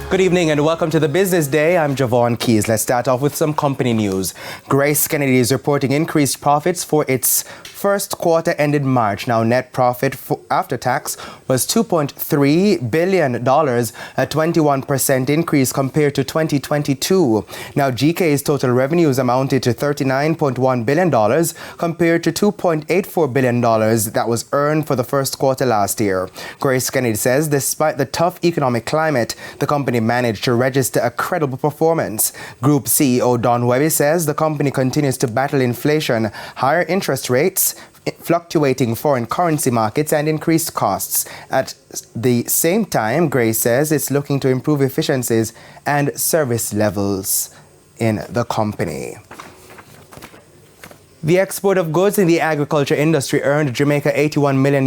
Good evening and welcome to the Business Day. I'm Javon Keys. Let's start off with some company news. Grace Kennedy is reporting increased profits for its first quarter ended March. Now, net profit after tax was $2.3 billion, a 21% increase compared to 2022. Now, GK's total revenues amounted to $39.1 billion compared to $2.84 billion that was earned for the first quarter last year. Grace Kennedy says despite the tough economic climate, the company managed to register a credible performance. Group CEO Don Webby says the company continues to battle inflation, higher interest rates, fluctuating foreign currency markets, and increased costs. At the same time, Grace says it's looking to improve efficiencies and service levels in the company. The export of goods in the agriculture industry earned Jamaica $81 million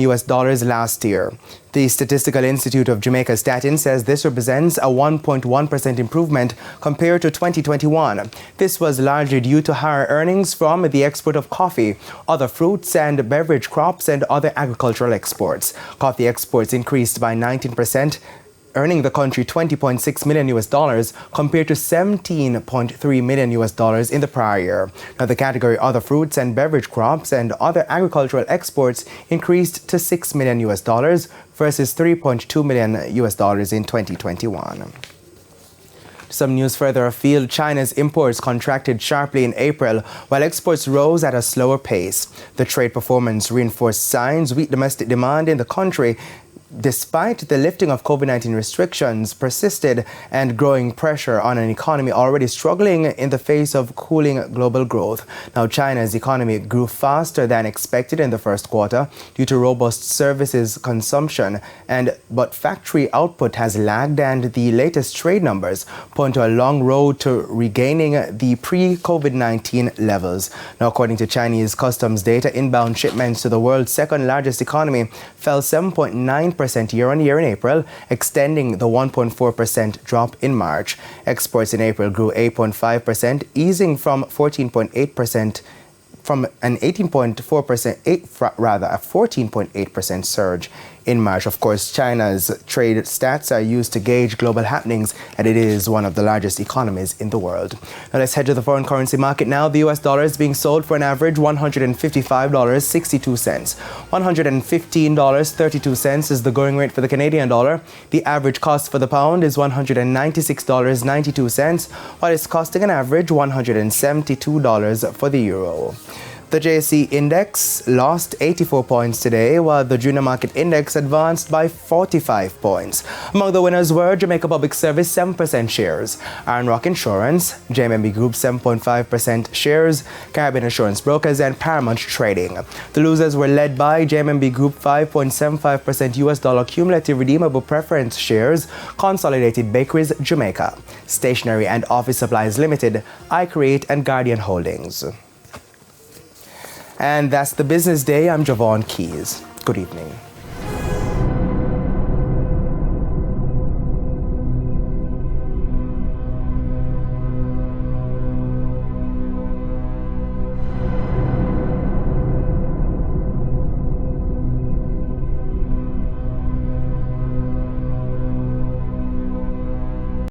last year. The Statistical Institute of Jamaica Statin says this represents a 1.1% improvement compared to 2021. This was largely due to higher earnings from the export of coffee, other fruits and beverage crops, and other agricultural exports. Coffee exports increased by 19%, earning the country $20.6 million compared to $17.3 million in the prior year. Now, the category other fruits and beverage crops and other agricultural exports increased to $6 million versus $3.2 million in 2021. Some news further afield. China's imports contracted sharply in April, while exports rose at a slower pace. The trade performance reinforced signs weak domestic demand in the country despite the lifting of COVID-19 restrictions persisted and growing pressure on an economy already struggling in the face of cooling global growth. Now, China's economy grew faster than expected in the first quarter due to robust services consumption, but factory output has lagged, and the latest trade numbers point to a long road to regaining the pre-COVID-19 levels. Now, according to Chinese customs data, inbound shipments to the world's second largest economy fell 7.9% year-on-year in April, extending the 1.4% drop in March. Exports in April grew 8.5%, easing from 14.8% from an 14.8% surge in March. Of course, China's trade stats are used to gauge global happenings, and it is one of the largest economies in the world. Now let's head to the foreign currency market now. The US dollar is being sold for an average $155.62. $115.32 is the going rate for the Canadian dollar. The average cost for the pound is $196.92, while it's costing an average $172 for the euro. The JSE index lost 84 points today, while the junior market index advanced by 45 points. Among the winners were Jamaica Public Service 7% shares, Iron Rock Insurance, JMB Group 7.5% shares, Caribbean Insurance Brokers, and Paramount Trading. The losers were led by JMB Group 5.75% US dollar cumulative redeemable preference shares, Consolidated Bakeries Jamaica, Stationery and Office Supplies Limited, iCreate, and Guardian Holdings. And that's the Business Day. I'm Javon Keys. Good evening.